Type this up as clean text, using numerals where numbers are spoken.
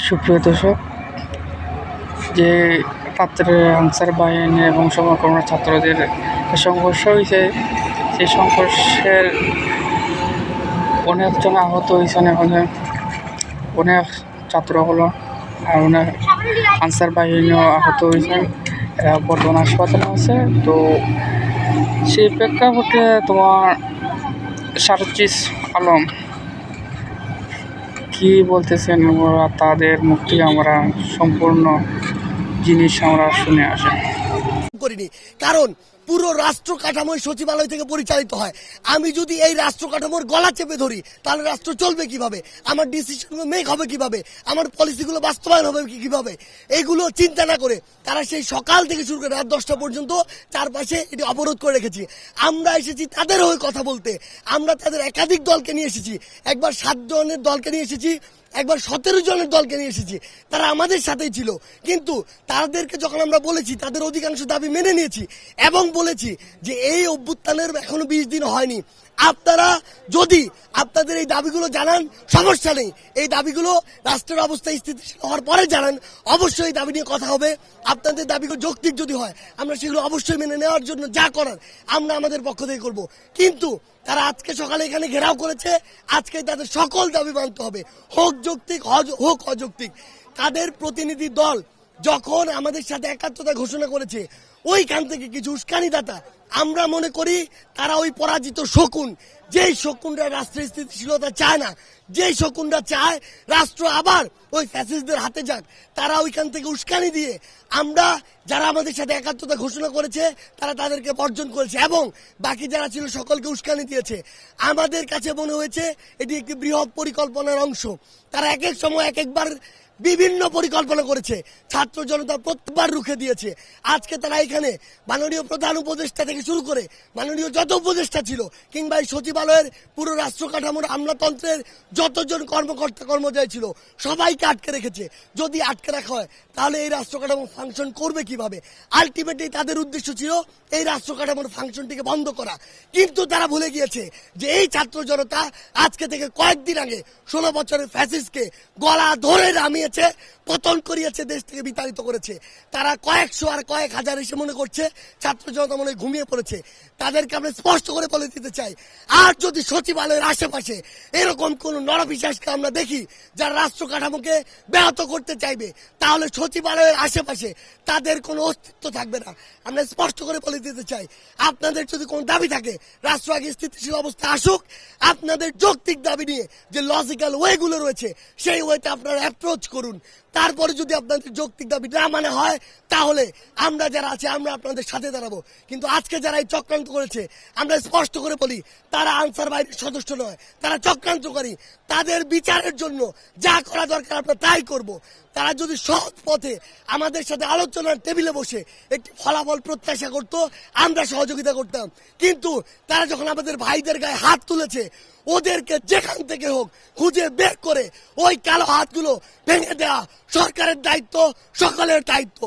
সুপ্রিয় দর্শক, যে রাত্রে আনসার বাহিনী এবং সমকামী ছাত্রদের সংঘর্ষ হয়েছে, সেই সংঘর্ষের অনেকজন আহত হয়েছেন। এখানে অনেক ছাত্র হলো আর অনেক আনসার বাহিনীও আহত হয়েছেন। এরা বর্তমান হাসপাতালে আছে। তো সেই প্রেক্ষাপটে তোমার সারজিস আলম কি বলতেছেন তাদের মুক্তি আমরা সম্পূর্ণ জিনিস আমরা শুনে আসি। করিনি, কারণ পুরো রাষ্ট্র কাঠামোই সচিবালয় থেকে পরিচালিত হয়। আমি যদি এই রাষ্ট্র কাঠামোর গলা চেপে ধরি, তাহলে রাষ্ট্র চলবে কিভাবে? আমার ডিসিশনগুলো মেক হবে কিভাবে? আমার পলিসিগুলো বাস্তবায়ন হবে কিভাবে? এইগুলো চিন্তা না করে তারা সেই সকাল থেকে শুরু করে রাত 10টা পর্যন্ত চারপাশে এটি অবরোধ করে রেখেছি। আমরা এসেছি তাদের হয়ে কথা বলতে। আমরা তাদের একাধিক দলকে নিয়ে এসেছি, একবার 7 জনের দলকে নিয়ে এসেছি, একবার 17 জনের দলকে নিয়ে এসেছি। তারা আমাদের সাথেই ছিল, কিন্তু তাদেরকে যখন আমরা বলেছি, তাদের অধিকাংশ দাবি মেনে নিয়েছি এবং বলেছি যে এই অভ্যুত্থানের এখনো 20 দিন হয়নি, আপনারা যদি আপনাদের এই দাবিগুলো জানান সমস্যা নেই, এই দাবিগুলো রাষ্ট্রের অবস্থা স্থিতিশীল হওয়ার পরে জানান, অবশ্যই এই দাবি নিয়ে কথা হবে। আপনাদের দাবিগুলো যৌক্তিক যদি হয়, আমরা সেগুলো অবশ্যই মেনে নেওয়ার জন্য যা করার আমরা আমাদের পক্ষ থেকে করব। কিন্তু তারা আজকে সকালে এখানে ঘেরাও করেছে, আজকে তাদের সকল দাবি মানতে হবে, হোক যৌক্তিক হোক অযৌক্তিক। তাদের প্রতিনিধি দল যখন আমাদের সাথে একাত্মতা ঘোষণা করেছে, ওইখান থেকে কিছু উস্কানিদাতা, আমরা মনে করি তারা ওই পরাজিত শকুন, যেই শকুনরা রাষ্ট্রের স্থিতিশীলতা চায় না, যেই শকুনরা চায় রাষ্ট্র আবার ওই ফ্যাসিস্টদের হাতে যাক, তারা ওইখান থেকে উস্কানি দিয়ে আমরা যারা আমাদের সাথে একাত্মতা ঘোষণা করেছে তারা তাদেরকে বর্জন করেছে এবং বাকি যারা ছিল সকলকে উস্কানি দিয়েছে। আমাদের কাছে মনে হয়েছে এটি একটি বৃহৎ পরিকল্পনার অংশ। তারা এক এক সময় এক একবার বিভিন্ন পরিকল্পনা করেছে, ছাত্র জনতা প্রত্যেকবার রুখে দিয়েছে। আজকে তারা এখানে মাননীয় প্রধান উপদেষ্টা থেকে শুরু করে মাননীয় যত উপদেষ্টা ছিল, কিংবা এই সচিবালয়ের পুরো রাষ্ট্র কাঠামোর আমলাতন্ত্রের যতজন কর্মকর্তা কর্মচারী ছিল, সবাইকে আটকে রেখেছে। যদি আটকে রাখা হয় তাহলে এই রাষ্ট্র কাঠামো ফাংশন করবে কিভাবে? আলটিমেটলি তাদের উদ্দেশ্য ছিল এই রাষ্ট্র কাঠামোর ফাংশনটিকে বন্ধ করা। কিন্তু তারা ভুলে গিয়েছে যে এই ছাত্র জনতা আজকে থেকে কয়েকদিন আগে 16 বছরের ফ্যাসিস্টকে গলা ধরে নামিয়েছে, পতন করিয়েছে, দেশ থেকে বিতাড়িত করেছে। তারা কয়েকশো আর কয়েক হাজার এসে মনে করছে ছাত্র জনতা মনে ঘুমিয়ে পড়েছে। তাদেরকে আমরা স্পষ্ট করে বলে দিতে চাই, আর যদি সচিবালয়ের আশেপাশে এরকম কোন নরপিশাচকে আমরা দেখি যারা রাষ্ট্র কাঠামোকে ব্যাহত করতে চাইবে, তাহলে সচিবালয়ের আশেপাশে তাদের কোনো অস্তিত্ব থাকবে না। আমরা স্পষ্ট করে বলে দিতে চাই, আপনাদের যদি কোনো দাবি থাকে, রাষ্ট্র আগে স্থিতিশীল অবস্থা আসুক, আপনাদের যৌক্তিক দাবি নিয়ে যে লজিক্যাল ওয়েগুলো রয়েছে সেই ওয়েতে আপনারা অ্যাপ্রোচ করুন। তারপরে যদি আপনাদের যৌক্তিক দাবি না মানে হয়, তাহলে আমরা যারা আছি আমরা আপনাদের সাথে দাঁড়াবো। কিন্তু আজকে যারা এই চক্রান্ত করেছে, আমরা স্পষ্ট করে বলি তারা আনসার বাহিনীর সদস্য নয়, তারা চক্রান্তকারী। তাদের বিচারের জন্য যা করা দরকার আমরা তাই করব। তারা যদি সৎ পথে আমাদের সাথে আলোচনার টেবিলে বসে একটি ফলাফল প্রত্যাশা করত, আমরা সহযোগিতা করতাম। কিন্তু তারা যখন আমাদের ভাইদের গায়ে হাত তুলেছে, ওদেরকে যেখান থেকে হোক খুঁজে বের করে ওই কালো হাতগুলো ভেঙে দেওয়া সরকারের দায়িত্ব, সকলের দায়িত্ব।